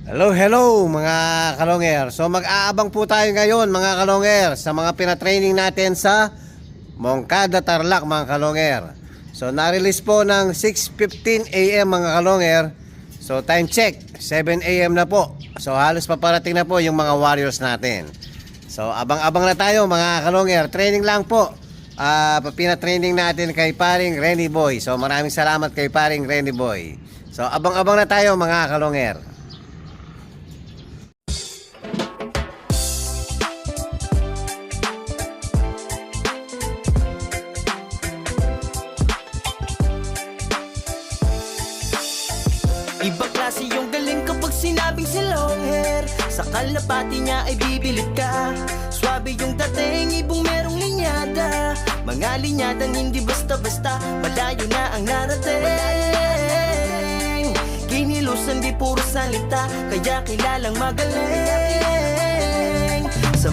Hello, hello mga kalonger. So mag-aabang po tayo ngayon mga kalonger sa mga pinatraining natin sa Moncada, Tarlac mga kalonger. So na-release po ng 6:15 AM mga kalonger. So time check, 7 AM na po. So halos paparating na po yung mga warriors natin. So abang-abang na tayo mga kalonger. Training lang po. Pinatraining natin kay paring Renny Boy. So maraming salamat kay paring Renny Boy. So abang-abang na tayo mga kalonger. Ibang klase yung galing kapag sinabing si long hair. Sa kalapati niya ay bibilid ka. Swabe yung dating, ibong merong linyada. Mga linyadang hindi basta-basta, malayo na ang narating. Kinilusan di puro salita, kaya kilalang magaling. Sa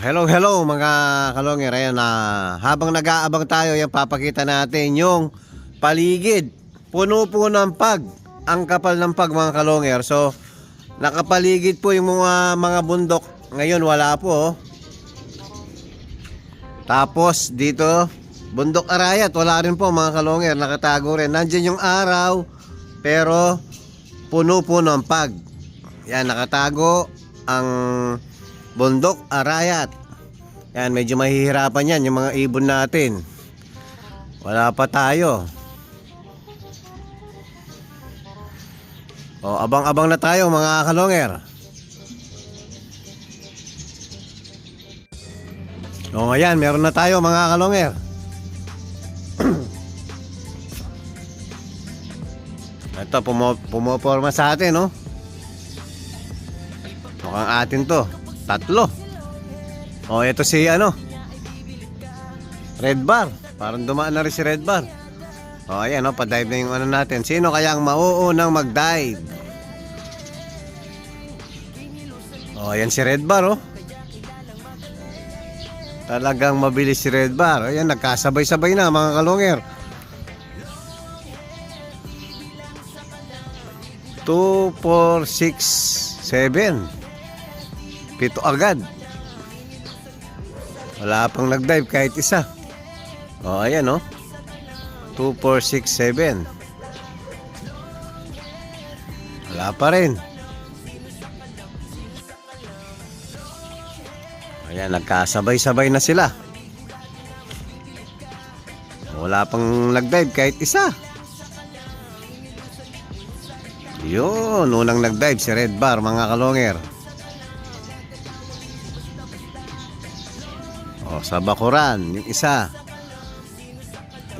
Hello mga kalonger. Ayan na, habang nag-aabang tayo, yan papakita natin yung paligid. Puno po ng pag. Ang kapal ng pag mga kalonger. So nakapaligid po yung mga bundok. Ngayon wala po. Tapos dito bundok Arayat, wala rin po mga kalonger. Nakatago rin. Nandiyan yung araw, pero puno po ng pag. Yan, nakatago ang bundok Arayat. Yan, medyo mahihirapan yan yung mga ibon natin. Wala pa tayo. O, abang-abang na tayo mga kalonger. O, ayan, meron na tayo mga kalonger. Ito, pumoporma sa atin, no? Mukhang atin to. Tatlo. Oh, ito si Red Bar. Parang dumaan na rin si Red Bar. Oh, ayan, pa-dive na yung natin. Sino kaya ang mauunang mag-dive? Oh, ayan si Red Bar, oh. Talagang mabilis si Red Bar. Ayan, nagkasabay-sabay na mga kalonger. 2, 4, 6, 7. 7 agad. Wala pang nag-dive kahit isa. O, ayan, 2, 4, 6, 7. Wala pa rin. Ayan, nagkasabay-sabay na sila. Wala pang nag-dive kahit isa. Yun, unang nag-dive si Red Bar mga kalonger. O, sa bakuran, yung isa.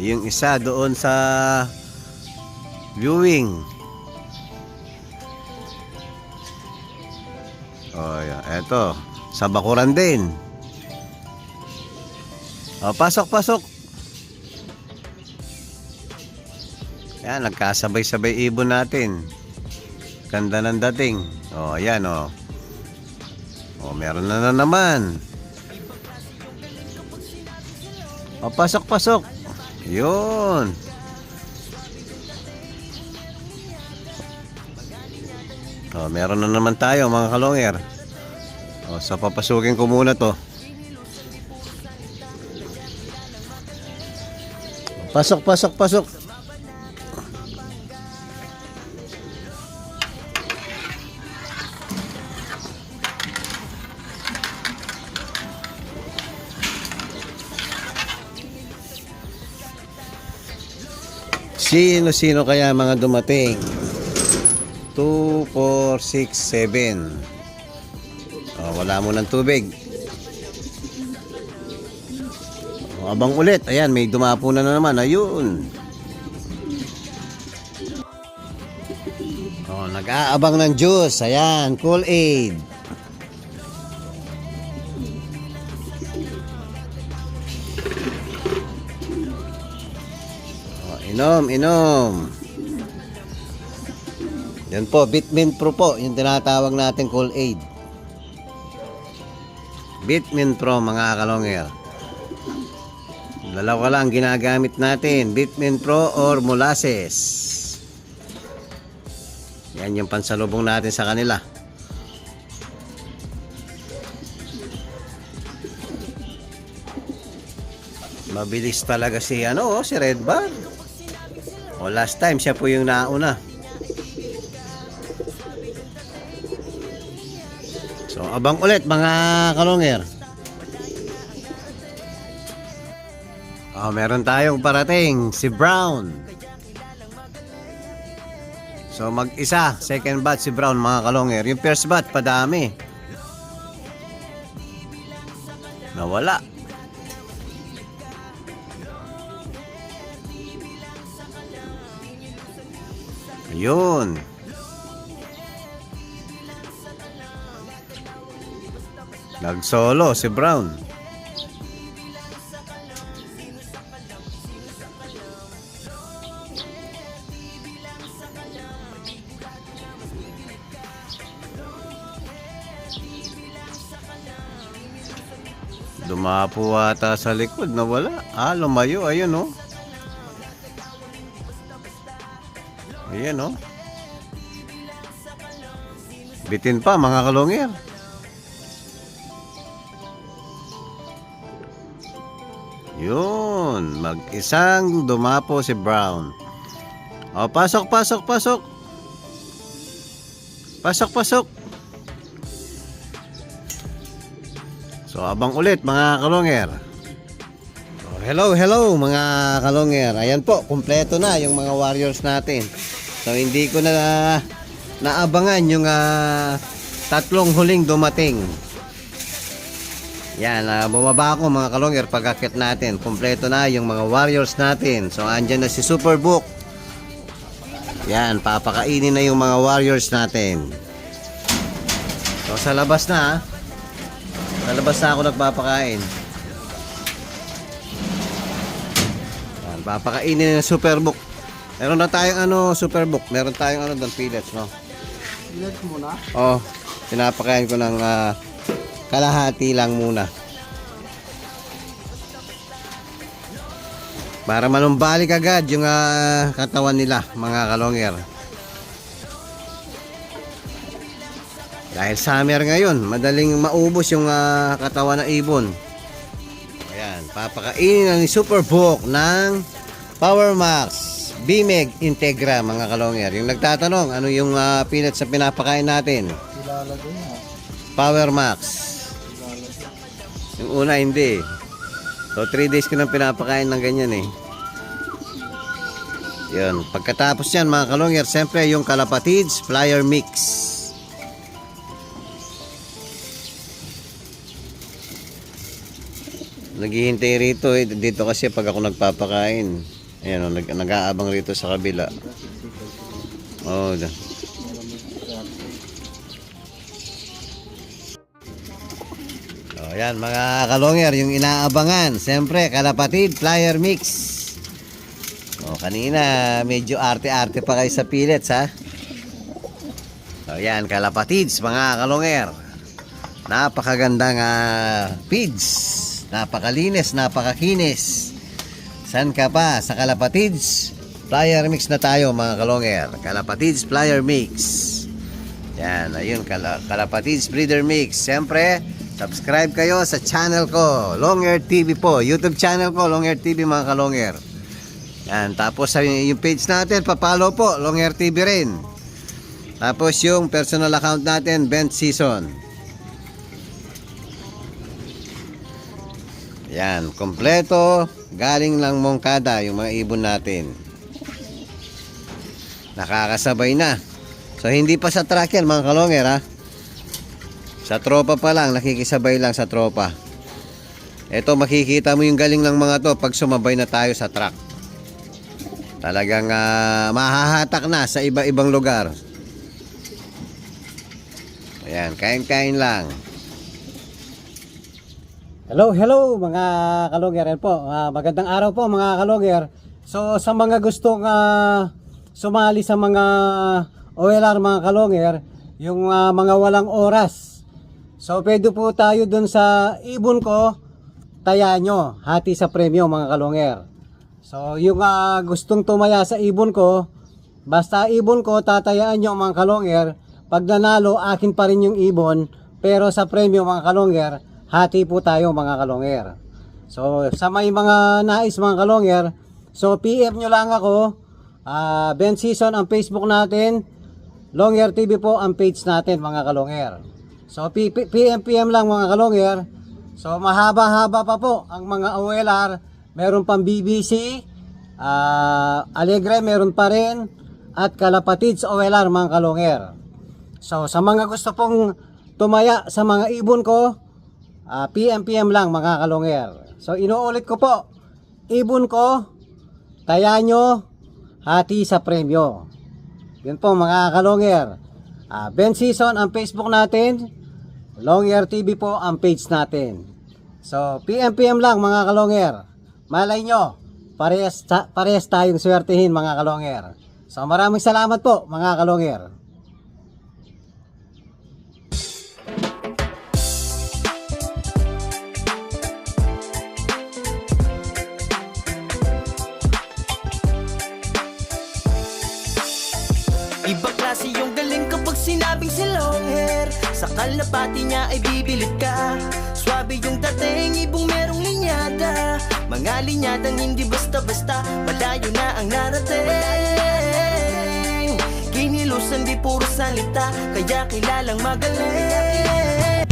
Yung isa doon sa viewing. O, yan. Eto, sa bakuran din. O, pasok. Yan, nagkasabay-sabay ibon natin. Ganda ng dating. O, ayan, o. O, meron na naman. O, pasok. Yun. O, meron na naman tayo mga kalonger. O, so papasukin ko muna to. Pasok. Sino kaya mga dumating? 2, 4, 6, 7. Wala mo ng tubig. Abang ulit. Ayan, may dumapo na naman. Ayun. Nag-aabang ng juice. Ayan, Kool-Aid. Inom. Yan po, Vitamin Pro po, yung tinatawag natin Kool-Aid. Vitamin Pro mga kalonger. Dalawa lang ginagamit natin, Bitmin Pro or Molasses. Yan yung pansalubong natin sa kanila. Mabilis talaga si si Redbud. Last time siya po yung nauna. So abang ulit mga kalonger. Meron tayong parating si Brown. So mag-isa, second batch si Brown mga kalonger. Yung first batch padami. Nawala. Yun. Nag-solo si Brown. Dumapo ata sa likod, nawala. Lumayo, ayun oh. Ayan oh. Bitin pa mga kalongir. Yun, mag-isang dumapo si Brown. Pasok. Pasok. So, abang ulit mga kalongir. Hello mga kalongir. Ayan po, kumpleto na yung mga warriors natin. So, hindi ko na naabangan yung tatlong huling dumating. Yan, bumaba ako mga kalongir pag-akit natin. Kumpleto na yung mga warriors natin. So, andyan na si Superbook. Yan, papakainin na yung mga warriors natin. So, sa labas na Sa labas na ako nagpapakain. Yan, papakainin na Superbook. Meron na tayong Superbook. Meron tayong doon, pellets, no? Pellets muna? Pinapakain ko ng kalahati lang muna. Para manumbalik agad yung katawan nila, mga kalongir. Dahil summer ngayon, madaling maubos yung katawan ng ibon. Ayan, papakainin ni Superbook ng Power Max Bimeg Integra, mga kalongir. Yung nagtatanong, ano yung peanuts na pinapakain natin? Power Max. Yung una hindi. So 3 days ko nang pinapakain ng ganyan eh. Yun. Pagkatapos yan mga kalongir, siyempre yung Kalapatids Flyer Mix. Naghihintay rito eh. Dito kasi pag ako nagpapakain. Ayan o, nag-aabang rito sa kabila. Ayan mga kalongir, yung inaabangan, siyempre Kalapatid Flyer Mix. Kanina medyo arte-arte pa kayo sa pellets ha. Ayan, Kalapatids mga kalongir. Napakagandang feeds. Napakalinis, napakakinis. San ka pa? Sa Kalapatids Flyer Mix na tayo mga kalongir. Kalapatids Flyer Mix. Yan, ayun, Kalapatids Breeder Mix. Siyempre, subscribe kayo sa channel ko, Longhair TV po. YouTube channel ko, Longhair TV mga kalongir. Yan, tapos yung page natin, papalo po, Longhair TV rin. Tapos yung personal account natin, Bent Season. Yan, kompleto, galing lang Moncada yung mga ibon natin. Nakakasabay na. So hindi pa sa truck yan mga kalongir ha. Sa tropa pa lang, nakikisabay lang sa tropa. Ito makikita mo yung galing ng mga to pag sumabay na tayo sa truck. Talagang mahahatak na sa iba-ibang lugar. Ayan, kain-kain lang. Hello mga kalongir po. Magandang araw po mga kalongir. So sa mga gustong sumali sa mga OLR mga kalongir, yung mga walang oras. So pwede po tayo dun sa ibon ko, taya nyo, hati sa premyo mga kalonger. So yung gustong tumaya sa ibon ko, basta ibon ko tatayaan nyo mga kalonger. Pag nanalo, akin pa rin yung ibon, pero sa premyo mga kalonger, hati po tayo mga kalonger. So sa may mga nais mga kalonger, so PM nyo lang ako. Ben Season ang Facebook natin, Longyer TV po ang page natin mga kalonger. So PM lang mga kalonger. So mahaba-haba pa po ang mga OLR. Meron pang BBC, Alegre meron pa rin, at Kalapatids OLR mga kalonger. So sa mga gusto pong tumaya sa mga ibon ko, PM lang mga kalonger. So inuulit ko po, ibon ko, taya nyo, hati sa premyo. Yun po mga kalonger. Ben Season ang Facebook natin, Longyer TV po ang page natin. So PM lang mga kalonger. Malay nyo, parehas tayong swertihin mga kalonger. So maraming salamat po mga kalonger. Ibang klase yung galing kapag sinabing si Longhair. Sa kalapati niya ay bibilid ka. Swabe yung dating, ibong merong linyada. Mga linyadang hindi basta-basta, malayo na ang narating. Kinilusan di puro salita, kaya kilalang magaling.